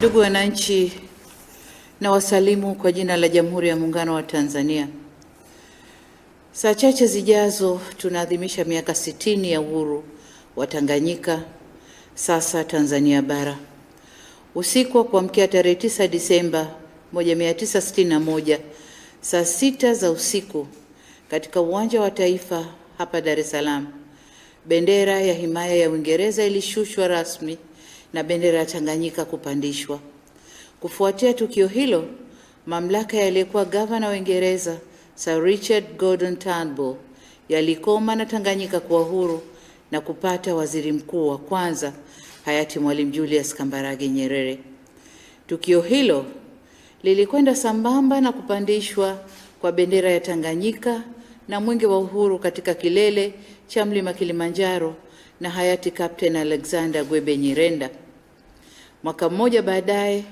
Ndugu wananchi, na wasalimu kwa jina la Jamhuri ya Muungano wa Tanzania. Saa chache zijazo tunaadhimisha miaka 60 ya uhuru wa Tanganyika, sasa Tanzania Bara. Usiku wa kuamkia tarehe 9 Disemba 1961 saa 6 za usiku katika Uwanja wa Taifa hapa Dar es Salaam, bendera ya himaya ya Uingereza ilishushwa rasmi na bendera ya Tanganyika kupandishwa. Kufuatia tukio hilo, mamlaka yaliyekuwa gavana wa Uingereza Sir Richard Gordon Turnbull yalikoma na Tanganyika kuwa huru na kupata waziri mkuu wa kwanza hayati Mwalimu Julius Kambarage Nyerere. Tukio hilo lilikwenda sambamba na kupandishwa kwa bendera ya Tanganyika na mwenge wa uhuru katika kilele cha mlima Kilimanjaro na hayati Captain Alexander Gwebe Nyirenda. Mwaka mmoja baadaye,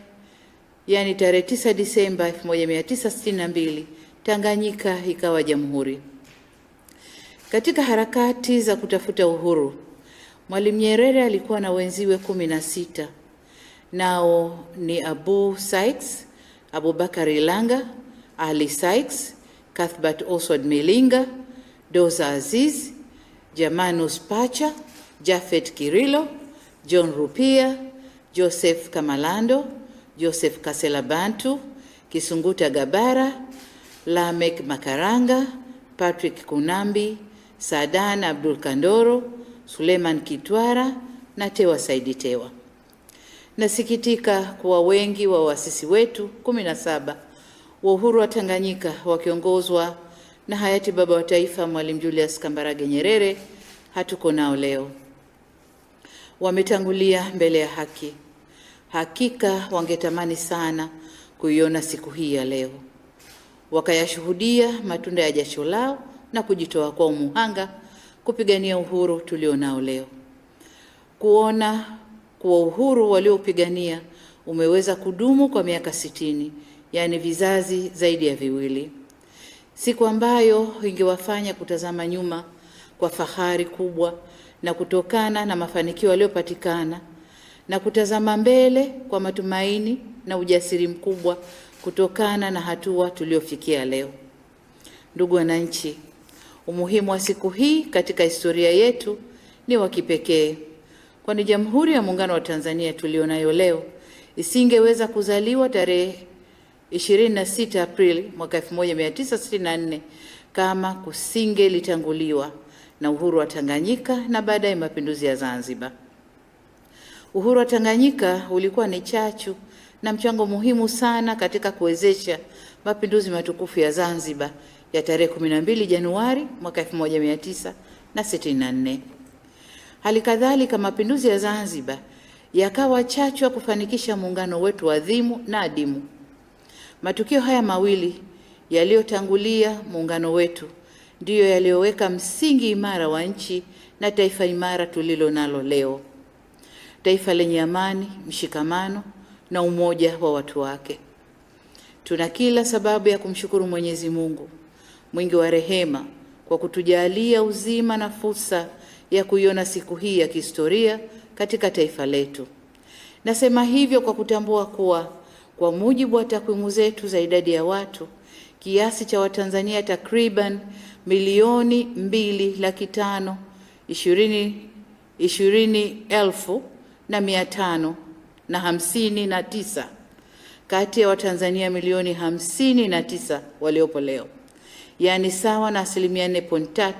yani tarehe 9 Disemba 1962, Tanganyika ikawa jamhuri. Katika harakati za kutafuta uhuru, Mwalimu Nyerere alikuwa na wenziwe 16. Nao ni Abu Sykes, Abubakar Ilanga, Ali Sykes, Cuthbert Oswald Milinga, Doza Aziz, Jamanus Pacha, Japhet Kirilo, John Rupia, Joseph Kamalando, Joseph Kasela Bantu, Kisunguta Gabara, Lamek Makaranga, Patrick Kunambi, Sadan Abdul Kandoro, Suleiman Kitwara na Tewa Saidi Tewa. Nasikitika kuwa wengi wa waasisi wetu 17 wa uhuru wa Tanganyika wakiongozwa na hayati baba wa taifa Mwalimu Julius Kambarage Nyerere hatuko nao leo. Wametangulia mbele ya haki. Hakika wangetamani sana kuiona siku hii ya leo, wakayashuhudia matunda ya jasho lao na kujitoa kwa umuhanga kupigania uhuru tulionao leo. Kuona kuwa uhuru waliopigania umeweza kudumu kwa miaka 60, yani vizazi zaidi ya viwili, siku ambayo ingewafanya kutazama nyuma kwa fahari kubwa na kutokana na mafanikio yaliyopatikana, na kutazama mbele kwa matumaini na ujasiri mkubwa kutokana na hatua tuliofikia leo. Ndugu wananchi, umuhimu wa siku hii katika historia yetu ni wa kipekee, kwani Jamhuri ya Muungano wa Tanzania tulionayo leo isingeweza kuzaliwa tarehe 26 Aprili mwaka 1964 kama kusingelitanguliwa na uhuru wa Tanganyika na baadaye mapinduzi ya Zanzibar. Uhuru wa Tanganyika ulikuwa ni chachu na mchango muhimu sana katika kuwezesha mapinduzi matukufu ya Zanzibar ya tarehe 12 Januari mwaka 1964. Hali kadhalika mapinduzi ya Zanzibar yakawa chachu ya kufanikisha muungano wetu adhimu na adimu. Matukio haya mawili yaliyotangulia muungano wetu ndiyo yaliyoweka msingi imara wa nchi na taifa imara tulilo nalo leo, taifa lenye amani, mshikamano na umoja wa watu wake. Tuna kila sababu ya kumshukuru Mwenyezi Mungu mwingi wa rehema kwa kutujalia uzima na fursa ya kuiona siku hii ya kihistoria katika taifa letu. Nasema hivyo kwa kutambua kuwa kwa mujibu wa takwimu zetu za idadi ya watu, kiasi cha Watanzania takriban milioni 2,520,559 kati ya Watanzania milioni 59 waliopo leo, yani sawa na 4.3%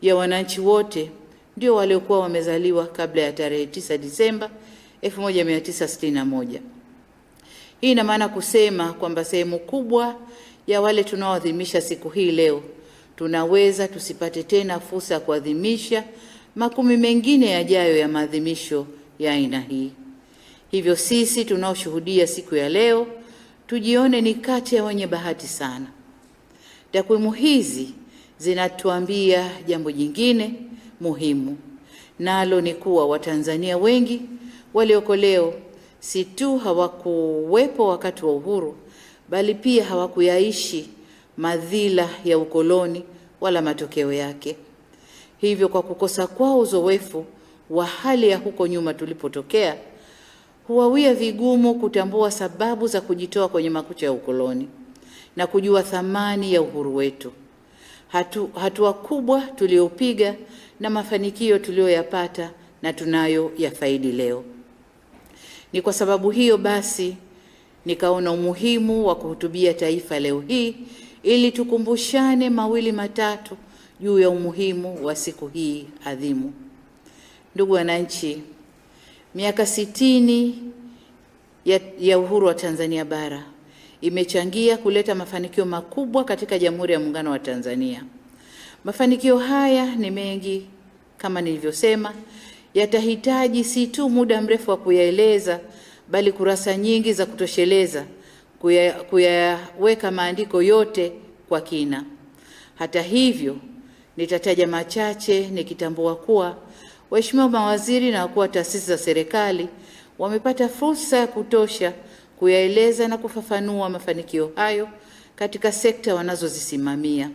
ya wananchi wote ndio waliokuwa wamezaliwa kabla ya tarehe 9 Disemba 1961. Hii ina maana kusema kwamba sehemu kubwa ya wale tunaoadhimisha siku hii leo tunaweza tusipate tena fursa ya kuadhimisha makumi mengine yajayo ya maadhimisho ya aina hii. Hivyo sisi tunaoshuhudia siku ya leo tujione ni kati ya wenye bahati sana. Takwimu hizi zinatuambia jambo jingine muhimu, nalo ni kuwa Watanzania wengi walioko leo si tu hawakuwepo wakati wa uhuru, bali pia hawakuyaishi madhila ya ukoloni wala matokeo yake. Hivyo kwa kukosa kwao uzoefu wa hali ya huko nyuma tulipotokea, huwawia vigumu kutambua sababu za kujitoa kwenye makucha ya ukoloni na kujua thamani ya uhuru wetu, hatua kubwa tuliopiga na mafanikio tuliyoyapata na tunayo yafaidi leo. Ni kwa sababu hiyo basi nikaona umuhimu wa kuhutubia taifa leo hii ili tukumbushane mawili matatu juu ya umuhimu wa siku hii adhimu. Ndugu wananchi, miaka 60 ya uhuru wa Tanzania bara imechangia kuleta mafanikio makubwa katika Jamhuri ya Muungano wa Tanzania. Mafanikio haya ni mengi, kama nilivyosema, yatahitaji si tu muda mrefu wa kuyaeleza, bali kurasa nyingi za kutosheleza kuyaweka maandiko yote kwa kina. Hata hivyo, nitataja machache nikitambua kuwa waheshimiwa mawaziri na wakuu wa taasisi za serikali wamepata fursa ya kutosha kuyaeleza na kufafanua mafanikio hayo katika sekta wanazozisimamia.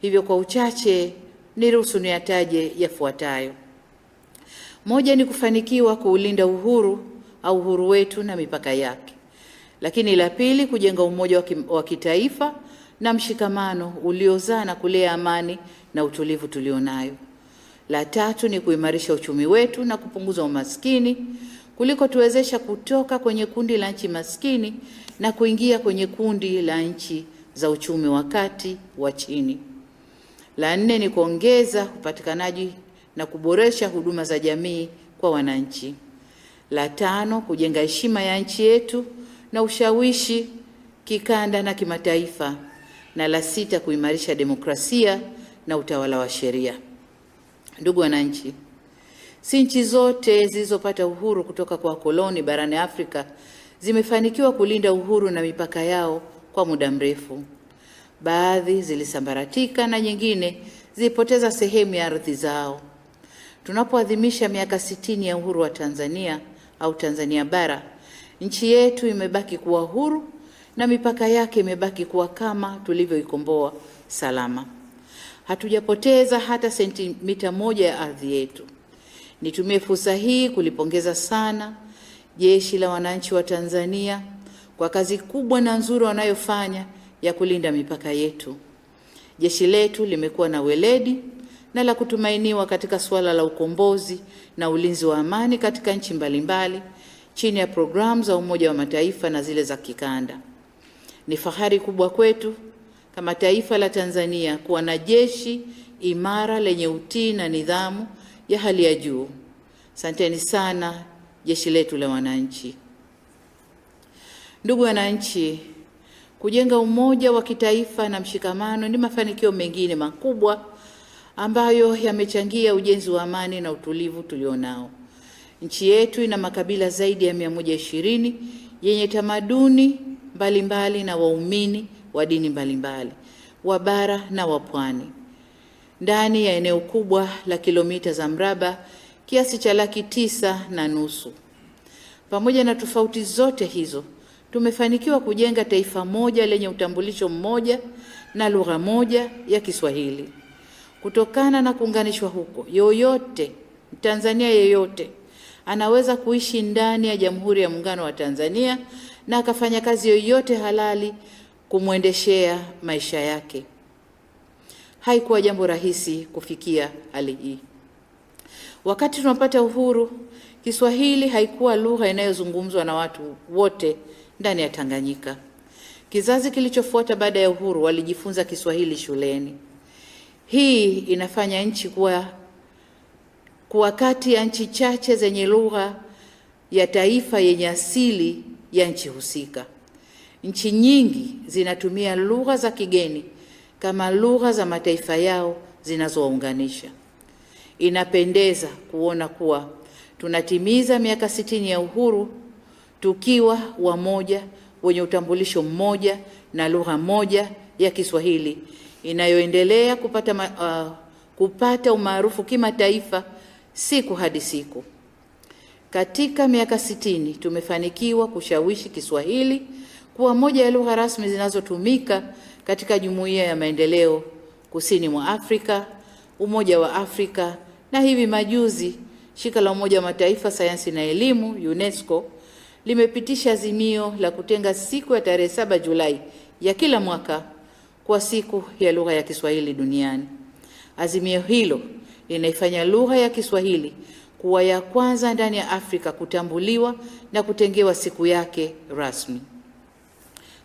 Hivyo kwa uchache niruhusu niyataje yafuatayo. Moja ni kufanikiwa kuulinda uhuru wetu na mipaka yake. Lakini la pili, kujenga umoja wa kitaifa na mshikamano uliozaa na kulea amani na utulivu tulionayo. La tatu ni kuimarisha uchumi wetu na kupunguza umaskini kuliko tuwezesha kutoka kwenye kundi la nchi maskini na kuingia kwenye kundi la nchi za uchumi wa kati wa chini. La nne ni kuongeza upatikanaji na kuboresha huduma za jamii kwa wananchi. La tano, kujenga heshima ya nchi yetu na ushawishi kikanda na kimataifa. Na la sita, kuimarisha demokrasia na utawala wa sheria. Ndugu wananchi, si nchi zote zilizopata uhuru kutoka kwa wakoloni barani Afrika zimefanikiwa kulinda uhuru na mipaka yao kwa muda mrefu. Baadhi zilisambaratika na nyingine zilipoteza sehemu ya ardhi zao. Tunapoadhimisha miaka 60 ya uhuru wa Tanzania au Tanzania bara, nchi yetu imebaki kuwa huru na mipaka yake imebaki kuwa kama tulivyoikomboa salama. Hatujapoteza hata sentimita moja ya ardhi yetu. Nitumie fursa hii kulipongeza sana Jeshi la Wananchi wa Tanzania kwa kazi kubwa na nzuri wanayofanya ya kulinda mipaka yetu. Jeshi letu limekuwa na weledi na la kutumainiwa katika suala la ukombozi na ulinzi wa amani katika nchi mbalimbali chini ya programu za Umoja wa Mataifa na zile za kikanda. Ni fahari kubwa kwetu kama taifa la Tanzania kuwa na jeshi imara lenye utii na nidhamu ya hali ya juu. Asanteni sana jeshi letu la wananchi. Ndugu wananchi, kujenga umoja wa kitaifa na mshikamano ni mafanikio mengine makubwa ambayo yamechangia ujenzi wa amani na utulivu tulionao. Nchi yetu ina makabila zaidi ya 120 yenye tamaduni mbalimbali na waumini wa dini mbalimbali, wa bara na wa pwani. Ndani ya eneo kubwa la kilomita za mraba kiasi cha 9.5. Pamoja na tofauti zote hizo, tumefanikiwa kujenga taifa moja lenye utambulisho mmoja na lugha moja ya Kiswahili. Kutokana na kuunganishwa huko, Mtanzania yeyote anaweza kuishi ndani ya Jamhuri ya Muungano wa Tanzania na akafanya kazi yoyote halali kumwendeshea maisha yake. Haikuwa jambo rahisi kufikia hali hii. Wakati tunapata uhuru, Kiswahili haikuwa lugha inayozungumzwa na watu wote ndani ya Tanganyika. Kizazi kilichofuata baada ya uhuru walijifunza Kiswahili shuleni. Hii inafanya nchi kuwa kati ya nchi chache zenye lugha ya taifa yenye asili ya nchi husika. Nchi nyingi zinatumia lugha za kigeni kama lugha za mataifa yao zinazowaunganisha. Inapendeza kuona kuwa tunatimiza miaka 60 ya uhuru tukiwa wamoja, wenye utambulisho mmoja na lugha moja ya Kiswahili inayoendelea kupata umaarufu kimataifa siku hadi siku. Katika miaka 60 tumefanikiwa kushawishi Kiswahili kuwa moja ya lugha rasmi zinazotumika katika Jumuiya ya Maendeleo Kusini mwa Afrika, Umoja wa Afrika na hivi majuzi Shirika la Umoja wa Mataifa Sayansi na Elimu UNESCO limepitisha azimio la kutenga siku ya tarehe 7 Julai ya kila mwaka kwa siku ya lugha ya Kiswahili duniani. Azimio hilo linaifanya lugha ya Kiswahili kuwa ya kwanza ndani ya Afrika kutambuliwa na kutengewa siku yake rasmi.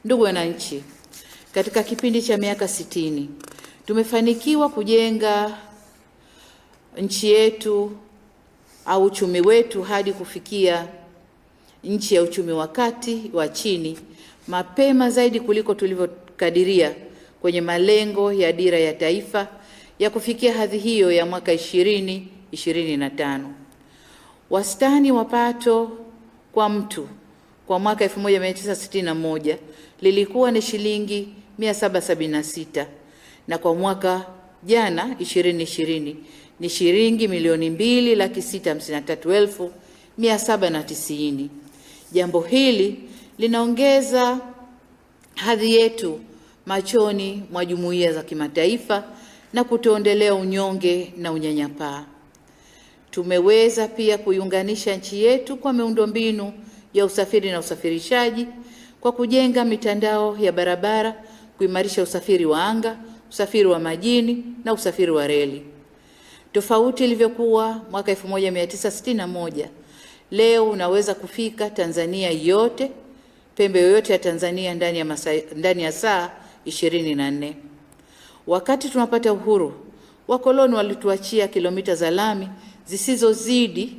Ndugu wananchi, katika kipindi cha miaka 60 tumefanikiwa kujenga nchi yetu au uchumi wetu hadi kufikia nchi ya uchumi wa kati wa chini mapema zaidi kuliko tulivyokadiria kwenye malengo ya dira ya taifa ya kufikia hadhi hiyo ya mwaka 2025. Wastani wa pato kwa mtu kwa mwaka 1961 lilikuwa ni shilingi 776 na kwa mwaka jana 2020 ni shilingi milioni 2,653,790. Jambo hili linaongeza hadhi yetu machoni mwa jumuiya za kimataifa na kutuondolea unyonge na unyanyapaa. Tumeweza pia kuiunganisha nchi yetu kwa miundombinu ya usafiri na usafirishaji kwa kujenga mitandao ya barabara, kuimarisha usafiri wa anga, usafiri wa majini na usafiri wa reli. Tofauti ilivyokuwa mwaka 1961, leo unaweza kufika Tanzania yote, pembe yoyote ya Tanzania ndani ya saa 24. Wakati tunapata uhuru, wakoloni walituachia kilomita za lami zisizozidi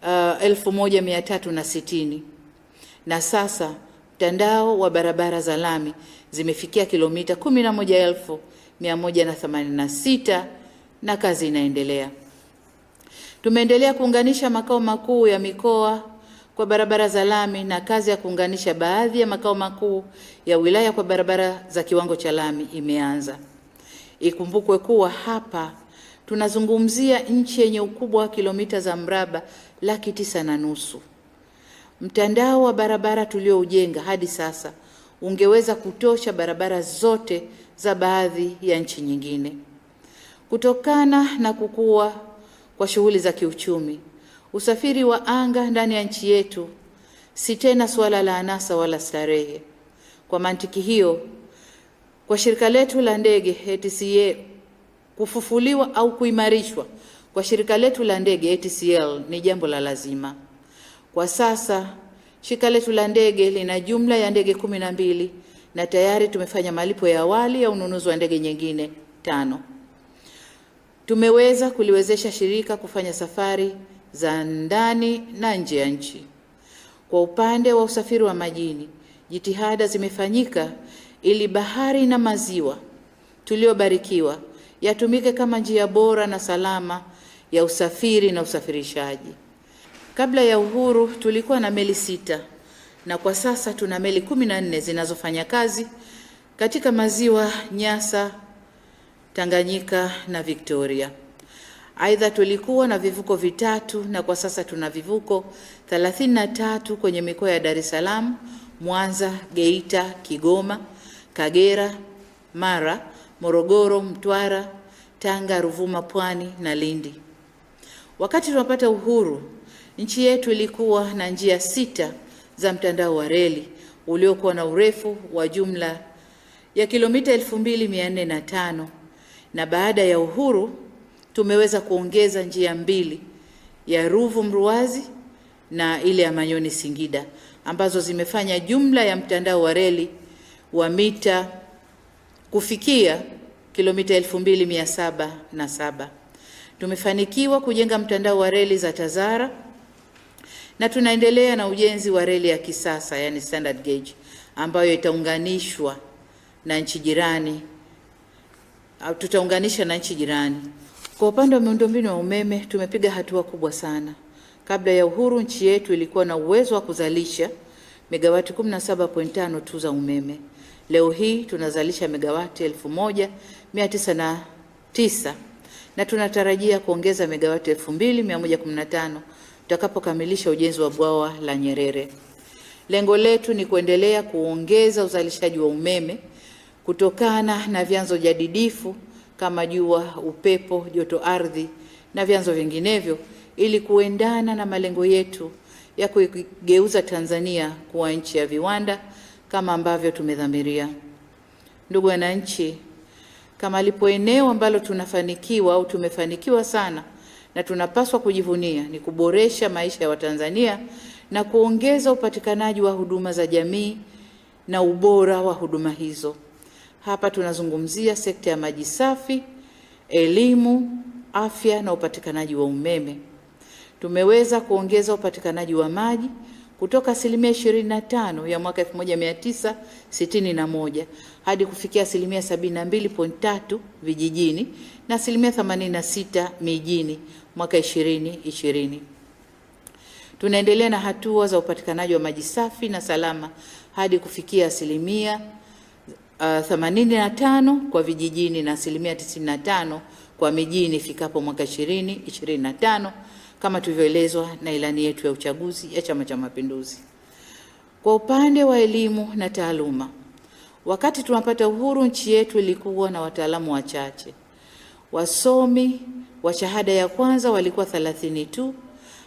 1360 na sasa mtandao wa barabara za lami zimefikia kilomita 11,186 na kazi inaendelea. Tumeendelea kuunganisha makao makuu ya mikoa kwa barabara za lami na kazi ya kuunganisha baadhi ya makao makuu ya wilaya kwa barabara za kiwango cha lami imeanza. Ikumbukwe kuwa hapa tunazungumzia nchi yenye ukubwa wa kilomita za mraba 9,500,000. Mtandao wa barabara tulioujenga hadi sasa ungeweza kutosha barabara zote za baadhi ya nchi nyingine. Kutokana na kukua kwa shughuli za kiuchumi, usafiri wa anga ndani ya nchi yetu si tena suala la anasa wala starehe. Kwa mantiki hiyo, kwa shirika letu la ndege ATCL kufufuliwa au kuimarishwa kwa shirika letu la ndege ATCL ni jambo la lazima. Kwa sasa shirika letu la ndege lina jumla ya ndege 12 na tayari tumefanya malipo ya awali ya ununuzi wa ndege nyingine 5. Tumeweza kuliwezesha shirika kufanya safari za ndani na nje ya nchi. Kwa upande wa usafiri wa majini, jitihada zimefanyika ili bahari na maziwa tuliobarikiwa yatumike kama njia bora na salama ya usafiri na usafirishaji. Kabla ya uhuru tulikuwa na meli 6 na kwa sasa tuna meli 14 zinazofanya kazi katika maziwa Nyasa, Tanganyika na Victoria. Aidha, tulikuwa na vivuko 3 na kwa sasa tuna vivuko 33 kwenye mikoa ya Dar es Salaam, Mwanza, Geita, Kigoma, Kagera, Mara, Morogoro, Mtwara, Tanga, Ruvuma, Pwani na Lindi. Wakati tunapata uhuru, nchi yetu ilikuwa na njia 6 za mtandao wa reli uliokuwa na urefu wa jumla ya kilomita 2405 na baada ya uhuru tumeweza kuongeza njia 2 ya Ruvu Mruazi na ile ya Manyoni Singida ambazo zimefanya jumla ya mtandao wa reli wa mita kufikia kilomita 2707. Tumefanikiwa kujenga mtandao wa reli za Tazara na tunaendelea na ujenzi wa reli ya kisasa yani standard gauge ambayo itaunganishwa na nchi jirani au tutaunganisha na nchi jirani. Kwa upande wa miundombinu ya umeme tumepiga hatua kubwa sana. Kabla ya uhuru nchi yetu ilikuwa na uwezo wa kuzalisha megawati 17.5 tu za umeme. Leo hii tunazalisha megawati 1909 na tunatarajia kuongeza megawati 2115 tutakapokamilisha ujenzi wa bwawa la Nyerere. Lengo letu ni kuendelea kuongeza uzalishaji wa umeme kutokana na vyanzo jadidifu kama jua, upepo, joto ardhi na vyanzo vinginevyo ili kuendana na malengo yetu ya kuigeuza Tanzania kuwa nchi ya viwanda kama ambavyo tumedhamiria. Ndugu wananchi, kama lipo eneo ambalo tunafanikiwa au tumefanikiwa sana na tunapaswa kujivunia, ni kuboresha maisha ya Watanzania na kuongeza upatikanaji wa huduma za jamii na ubora wa huduma hizo. Hapa tunazungumzia sekta ya maji safi, elimu, afya na upatikanaji wa umeme. Tumeweza kuongeza upatikanaji wa maji kutoka 25% ya mwaka 1961 hadi kufikia 72.3 vijijini na 86 mijini mwaka 2020. Tunaendelea na hatua za upatikanaji wa maji safi na salama hadi kufikia 85% kwa vijijini na 95% kwa mijini ifikapo mwaka 2025 kama tulivyoelezwa na ilani yetu ya uchaguzi ya Chama cha Mapinduzi. Kwa upande wa elimu na taaluma, wakati tunapata uhuru, nchi yetu ilikuwa na wataalamu wachache. Wasomi wa shahada ya kwanza walikuwa 30 tu,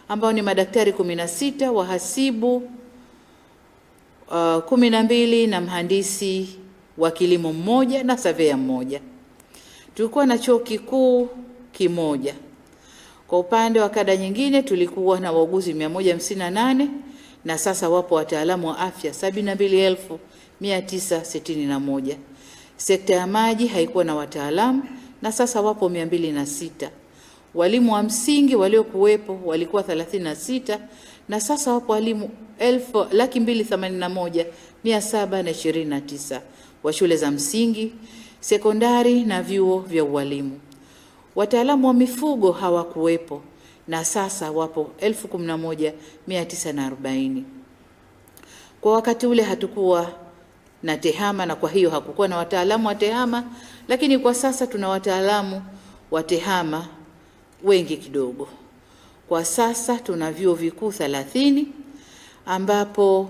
ambao ni madaktari 16, wahasibu 12 na mhandisi wa kilimo mmoja na surveyor mmoja. Tulikuwa na chuo kikuu kimoja. Kwa upande wa kada nyingine tulikuwa na wauguzi 158 na sasa wapo wataalamu wa afya 72,961. Sekta ya maji haikuwa na wataalamu na sasa wapo 206. Walimu wa msingi waliokuwepo walikuwa 36 na sasa wapo walimu 281,729 wa shule za msingi, sekondari na vyuo vya ualimu. Wataalamu wa mifugo hawakuwepo na sasa wapo 11,940. Kwa wakati ule hatukuwa na tehama na kwa hiyo hakukuwa na wataalamu wa tehama, lakini kwa sasa tuna wataalamu wa tehama wengi kidogo. Kwa sasa tuna vyuo vikuu 30 ambapo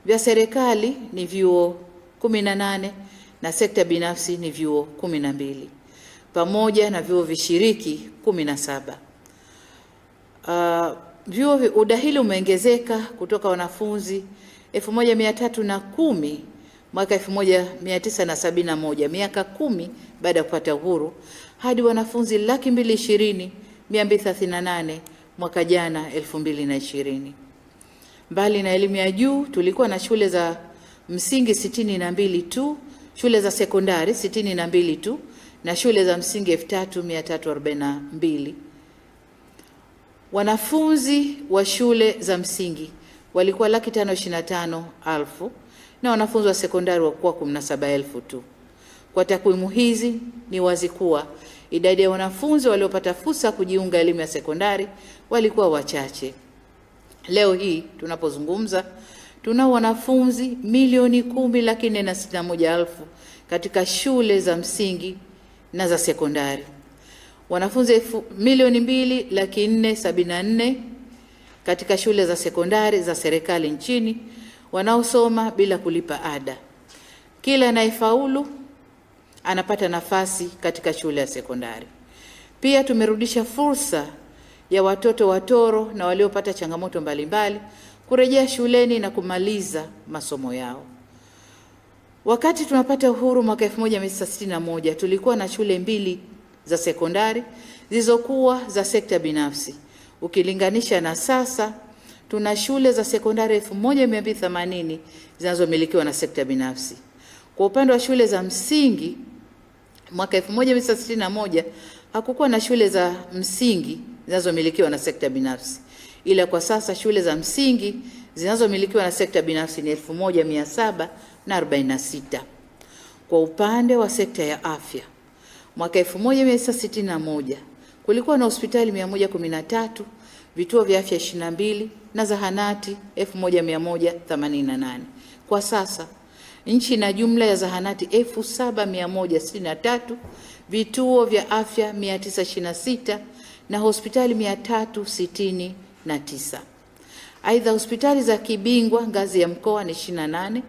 vya serikali ni vyuo 18 na sekta binafsi ni vyuo 12 pamoja na vyuo vishiriki 17. Udahili umeongezeka kutoka wanafunzi 1310 mwaka 1971, miaka 10 baada ya kupata uhuru, hadi wanafunzi 220,238 mwaka jana 2020. Mbali na elimu ya juu, tulikuwa na shule za msingi 62 tu, shule za sekondari 62 tu na shule za msingi 3,342. Wanafunzi wa shule za msingi walikuwa 525,000 na wanafunzi wa sekondari walikuwa 17,000 tu. Kwa takwimu hizi ni wazi kuwa idadi ya wanafunzi waliopata fursa kujiunga elimu ya sekondari walikuwa wachache. Leo hii tunapozungumza tuna wanafunzi 1,10,461,000 katika shule za msingi na za sekondari. Wanafunzi 2,2,474,000 katika shule za sekondari za serikali nchini wanaosoma bila kulipa ada. Kila anayefaulu anapata nafasi katika shule ya sekondari. Pia tumerudisha fursa ya watoto watoro na waliopata changamoto mbalimbali kurejea shuleni na kumaliza masomo yao. Wakati tunapata uhuru mwaka 1961 tulikuwa na shule 2 za sekondari zilizokuwa za sekta binafsi. Ukilinganisha na sasa tuna shule za sekondari 1280 zinazomilikiwa na sekta binafsi. Kwa upande wa shule za msingi mwaka 1961 hakukuwa na shule za msingi zinazomilikiwa na sekta binafsi, ila kwa sasa shule za msingi zinazomilikiwa na sekta binafsi ni 1,746. Kwa upande wa sekta ya afya mwaka 1961 kulikuwa na hospitali 113, vituo vya afya 22 na zahanati 1188. Kwa sasa nchi ina jumla ya zahanati 7,163, vituo vya afya 926 na hospitali 369. Aidha, hospitali za kibingwa ngazi ya mkoa ni 28,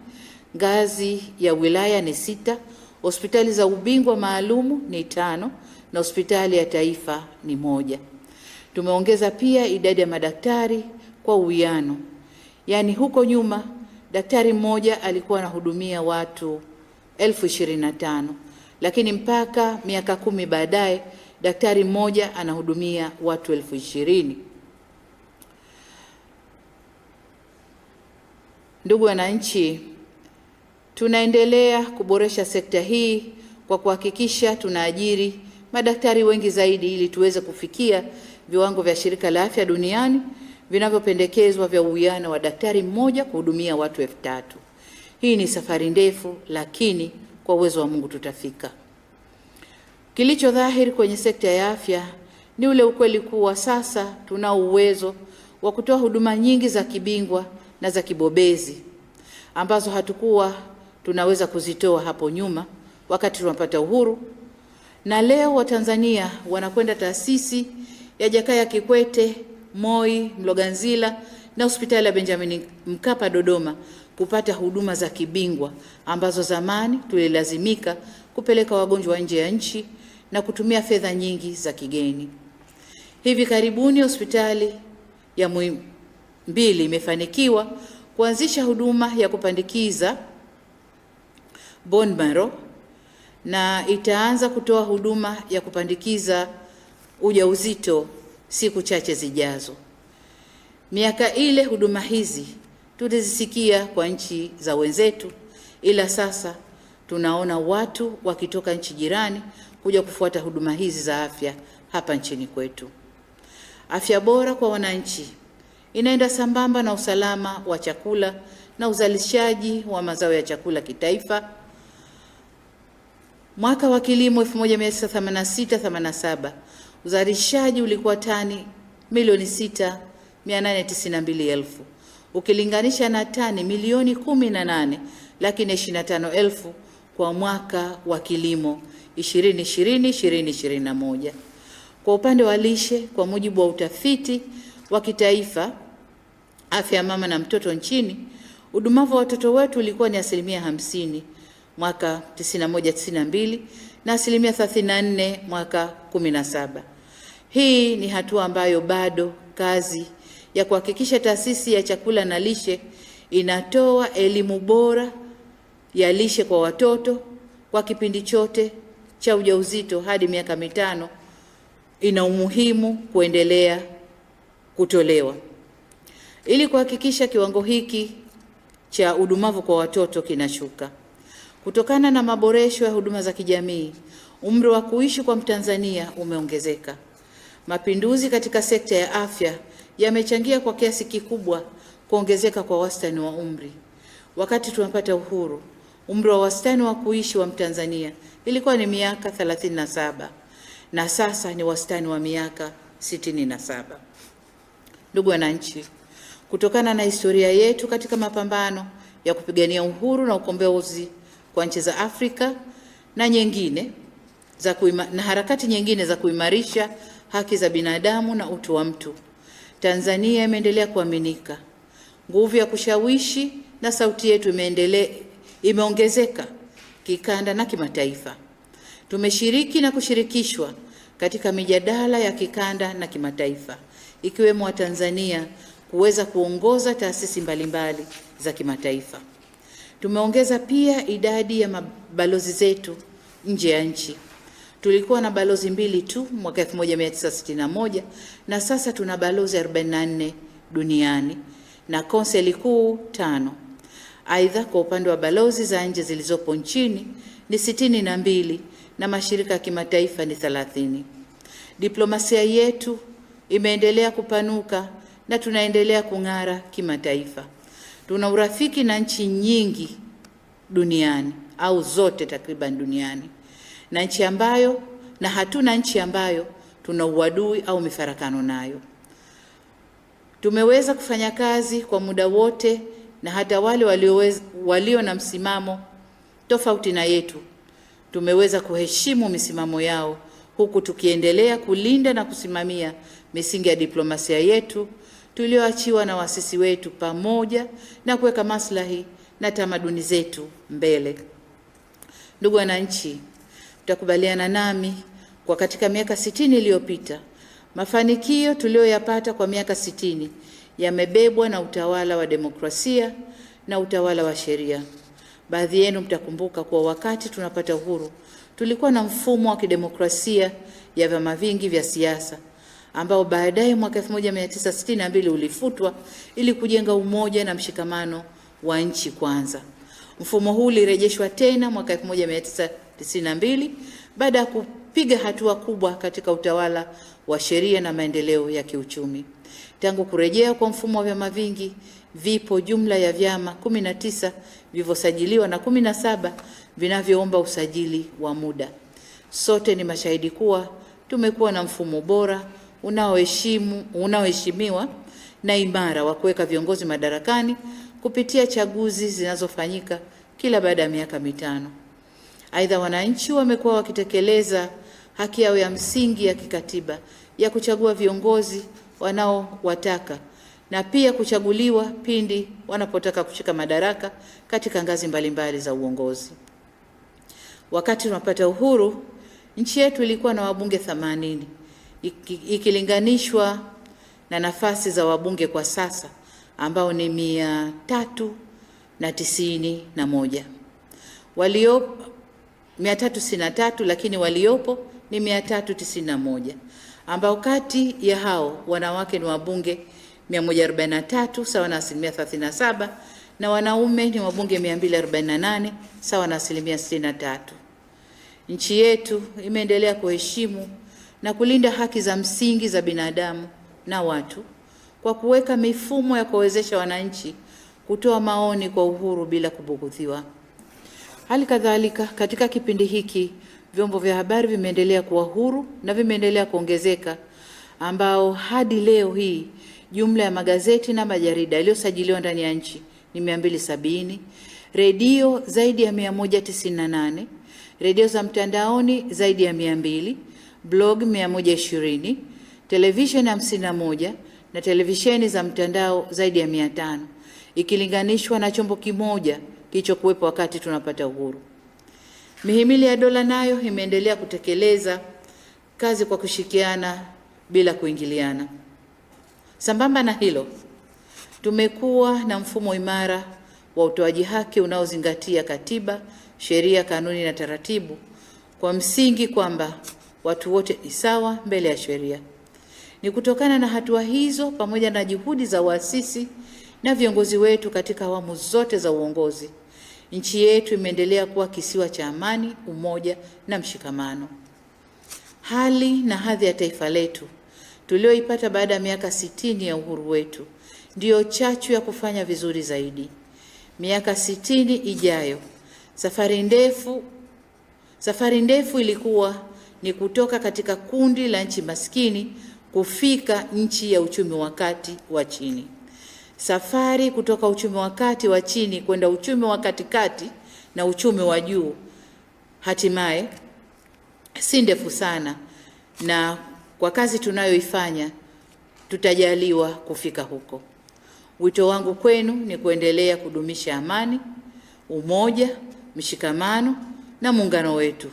ngazi ya wilaya ni 6, hospitali za ubingwa maalumu ni 5 na hospitali ya taifa ni 1. Tumeongeza pia idadi ya madaktari kwa uwiano. Yaani huko nyuma daktari mmoja alikuwa anahudumia watu 25,000, lakini mpaka miaka 10 baadaye daktari mmoja anahudumia watu 20,000. Ndugu wananchi, tunaendelea kuboresha sekta hii kwa kuhakikisha tunaajiri madaktari wengi zaidi ili tuweze kufikia viwango vya Shirika la Afya Duniani vinavyopendekezwa vya uwiano wa daktari mmoja kuhudumia watu 3,000. Hii ni safari ndefu, lakini kwa uwezo wa Mungu tutafika. Kilicho dhahiri kwenye sekta ya afya ni ule ukweli kuwa sasa tunao uwezo wa kutoa huduma nyingi za kibingwa na za kibobezi ambazo hatukuwa tunaweza kuzitoa hapo nyuma wakati tunapata uhuru. Na leo Watanzania wanakwenda taasisi ya Jakaya Kikwete, Moi, Mloganzila na hospitali ya Benjamin Mkapa Dodoma kupata huduma za kibingwa ambazo zamani tulilazimika kupeleka wagonjwa nje ya nchi na kutumia fedha nyingi za kigeni. Hivi karibuni hospitali ya Muhimbili imefanikiwa kuanzisha huduma ya kupandikiza bone marrow na itaanza kutoa huduma ya kupandikiza ujauzito siku chache zijazo. Miaka ile huduma hizi tulizisikia kwa nchi za wenzetu, ila sasa tunaona watu wakitoka nchi jirani kuja kufuata huduma hizi za afya hapa nchini kwetu. Afya bora kwa wananchi inaenda sambamba na usalama wa chakula na uzalishaji wa mazao ya chakula kitaifa. Mwaka wa kilimo 1986-87 uzalishaji ulikuwa tani 6,892,000 ukilinganisha na tani 1,18,25,000 kwa mwaka wa kilimo 2020-2021. Kwa upande wa lishe, kwa mujibu wa utafiti wa kitaifa afya ya mama na mtoto nchini, udumavu wa watoto wetu ulikuwa ni 50% mwaka 91-92 na 34% mwaka 17. Hii ni hatua ambayo bado kazi ya kuhakikisha taasisi ya chakula na lishe inatoa elimu bora ya lishe kwa watoto kwa kipindi chote cha ujauzito hadi miaka 5 ina umuhimu kuendelea kutolewa ili kuhakikisha kiwango hiki cha udumavu kwa watoto kinashuka. Kutokana na maboresho ya huduma za kijamii, umri wa kuishi kwa Mtanzania umeongezeka. Mapinduzi katika sekta ya afya yamechangia kwa kiasi kikubwa kuongezeka kwa wastani wa umri. Wakati tunapata uhuru, umri wa wastani wa kuishi wa Mtanzania ilikuwa ni miaka 37 na sasa ni wastani wa miaka 67. Ndugu wananchi, kutokana na historia yetu katika mapambano ya kupigania uhuru na ukombozi kwa nchi za Afrika na harakati nyingine za kuimarisha haki za binadamu na utu wa mtu, Tanzania imeendelea kuaminika. Nguvu ya kushawishi na sauti yetu imeongezeka kikanda na kimataifa. Tumeshiriki na kushirikishwa katika mijadala ya kikanda na kimataifa, ikiwemo wa Tanzania kuweza kuongoza taasisi mbalimbali za kimataifa. Tumeongeza pia idadi ya mabalozi zetu nje ya nchi. Tulikuwa na balozi 2 tu mwaka 1961 na sasa tuna balozi 44 duniani na konseli kuu 5. Aidha, kwa upande wa balozi za nje zilizopo nchini ni 62 na mashirika ya kimataifa ni 30. Diplomasia yetu imeendelea kupanuka na tunaendelea kung'ara kimataifa. Tuna urafiki na nchi nyingi duniani au zote takriban duniani, na hatuna nchi ambayo tuna uadui au mifarakano nayo. Tumeweza kufanya kazi kwa muda wote na hata wale walio na msimamo tofauti na yetu tumeweza kuheshimu misimamo yao, huku tukiendelea kulinda na kusimamia misingi ya diplomasia yetu tulioachiwa na waasisi wetu, pamoja na kuweka maslahi na tamaduni zetu mbele. Ndugu wananchi, mtakubaliana nami kwa katika miaka 60 iliyopita mafanikio tuliyoyapata kwa miaka 60 yamebebwa na utawala wa demokrasia na utawala wa sheria. Baadhi yenu mtakumbuka kuwa wakati tunapata uhuru tulikuwa na mfumo wa kidemokrasia ya vyama vingi vya siasa ambao baadaye mwaka 1962 ulifutwa ili kujenga umoja na mshikamano wa nchi kwanza. Mfumo huu ulirejeshwa tena mwaka 1992 baada ya kupiga hatua kubwa katika utawala wa sheria na maendeleo ya kiuchumi. Tangu kurejea kwa mfumo wa vyama vingi, vipo jumla ya vyama 19 vilivyosajiliwa na 17 vinavyoomba usajili wa muda. Sote ni mashahidi kuwa tumekuwa na mfumo bora unaoheshimiwa na imara wa kuweka viongozi madarakani kupitia chaguzi zinazofanyika kila baada ya miaka mitano. Aidha, wananchi wamekuwa wakitekeleza haki yao ya msingi ya kikatiba ya kuchagua viongozi wanaowataka na pia kuchaguliwa pindi wanapotaka kushika madaraka katika ngazi mbalimbali za uongozi. Wakati tunapata uhuru, nchi yetu ilikuwa na wabunge 80 ikilinganishwa na nafasi za wabunge kwa sasa ambao ni 391. Waliopo 363, lakini waliopo ni 391, ambao kati ya hao wanawake ni wabunge 143 sawa na 37%, na wanaume ni wabunge 248 sawa na 63%. Nchi yetu imeendelea kuheshimu na kulinda haki za msingi za binadamu na watu kwa kuweka mifumo ya kuwezesha wananchi kutoa maoni kwa uhuru bila kubughudhiwa. Hali kadhalika, katika kipindi hiki vyombo vya habari vimeendelea kuwa huru na vimeendelea kuongezeka, ambao hadi leo hii jumla ya magazeti na majarida yaliyosajiliwa ndani ya nchi ni 270, redio zaidi ya 198, redio za mtandaoni zaidi ya 200, blog 120, televisheni 51 na televisheni za mtandao zaidi ya 500, ikilinganishwa na chombo kimoja kilichokuwepo wakati tunapata uhuru. Mihimili ya dola nayo imeendelea kutekeleza kazi kwa kushirikiana bila kuingiliana. Sambamba na hilo, tumekuwa na mfumo imara wa utoaji haki unaozingatia katiba, sheria, kanuni na taratibu kwa msingi kwamba watu wote ni sawa mbele ya sheria. Ni kutokana na hatua hizo pamoja na juhudi za waasisi na viongozi wetu katika awamu zote za uongozi, nchi yetu imeendelea kuwa kisiwa cha amani, umoja na mshikamano. Hali na hadhi ya taifa letu tulioipata baada ya miaka 60 ya uhuru wetu ndiyo chachu ya kufanya vizuri zaidi. Miaka 60 ijayo, safari ndefu ilikuwa ni kutoka katika kundi la nchi maskini kufika nchi ya uchumi wa kati wa chini. Safari kutoka uchumi wa kati wa chini kwenda uchumi wa katikati na uchumi wa juu hatimaye si ndefu sana, na kwa kazi tunayoifanya tutajaliwa kufika huko. Wito wangu kwenu ni kuendelea kudumisha amani, umoja, mshikamano na muungano wetu,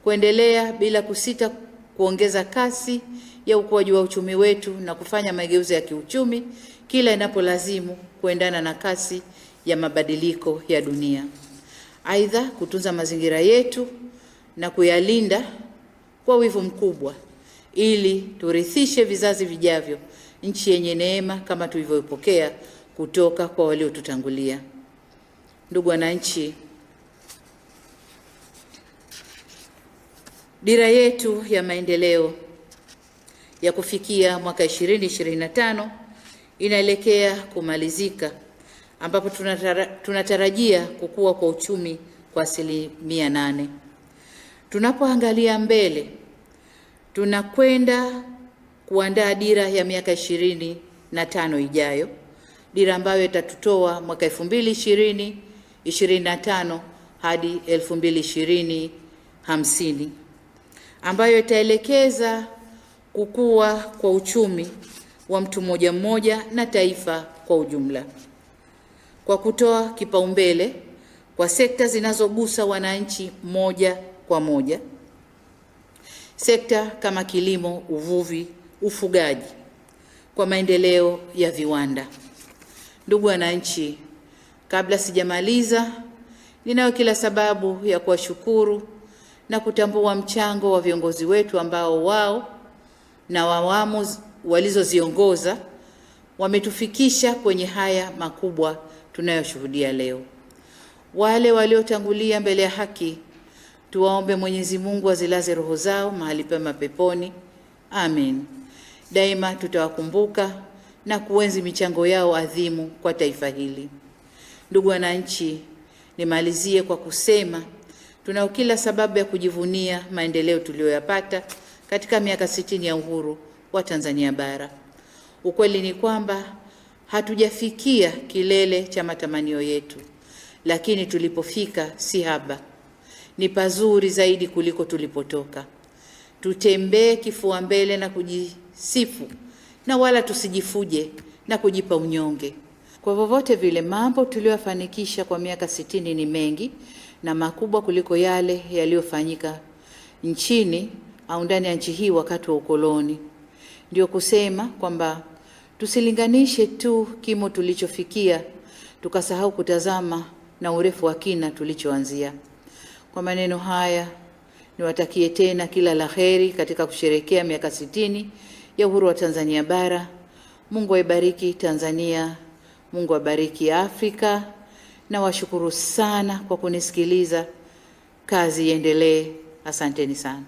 kuendelea bila kusita kuongeza kasi ya ukuaji wa uchumi wetu na kufanya mageuzi ya kiuchumi kila inapolazimu kuendana na kasi ya mabadiliko ya dunia. Aidha, kutunza mazingira yetu na kuyalinda kwa wivu mkubwa ili turithishe vizazi vijavyo nchi yenye neema kama tulivyoipokea kutoka kwa waliotutangulia. Ndugu wananchi, dira yetu ya maendeleo ya kufikia mwaka 2025 inaelekea kumalizika, ambapo tunatarajia kukua kwa uchumi kwa 8%. Tunapoangalia mbele, tunakwenda kuandaa dira ya miaka 25 ijayo, dira ambayo itatutoa mwaka 2025 hadi 2050, ambayo itaelekeza kukua kwa uchumi wa mtu mmoja mmoja na taifa kwa ujumla, kwa kutoa kipaumbele kwa sekta zinazogusa wananchi moja kwa moja. Sekta kama kilimo, uvuvi, ufugaji, kwa maendeleo ya viwanda. Ndugu wananchi, kabla sijamaliza, ninayo kila sababu ya kuwashukuru na kutambua mchango wa viongozi wetu ambao wao na awamu walizoziongoza wametufikisha kwenye haya makubwa tunayoshuhudia leo. Wale waliotangulia mbele ya haki, tuwaombe Mwenyezi Mungu azilaze roho zao mahali pema peponi. Amen. Daima tutawakumbuka na kuenzi michango yao adhimu kwa taifa hili. Ndugu wananchi, nimalizie kwa kusema tunao kila sababu ya kujivunia maendeleo tuliyoyapata katika miaka 60 ya uhuru wa Tanzania bara. Ukweli ni kwamba hatujafikia kilele cha matamanio yetu, lakini tulipofika si haba. Ni pazuri zaidi kuliko tulipotoka. Tutembee kifua mbele na kujisifu, na wala tusijifuje na kujipa unyonge. Kwa vyovyote vile, mambo tuliyofanikisha kwa miaka 60 ni mengi na makubwa kuliko yale yaliyofanyika nchini au ndani ya nchi hii wakati wa ukoloni. Ndio kusema kwamba tusilinganishe tu kimo tulichofikia tukasahau kutazama na urefu wa kina tulichoanzia. Kwa maneno haya, niwatakie tena kila la heri katika kusherehekea miaka 60 ya uhuru wa Tanzania bara. Mungu aibariki Tanzania, Mungu abariki Afrika, na washukuru sana kwa kunisikiliza. Kazi iendelee. Asanteni sana.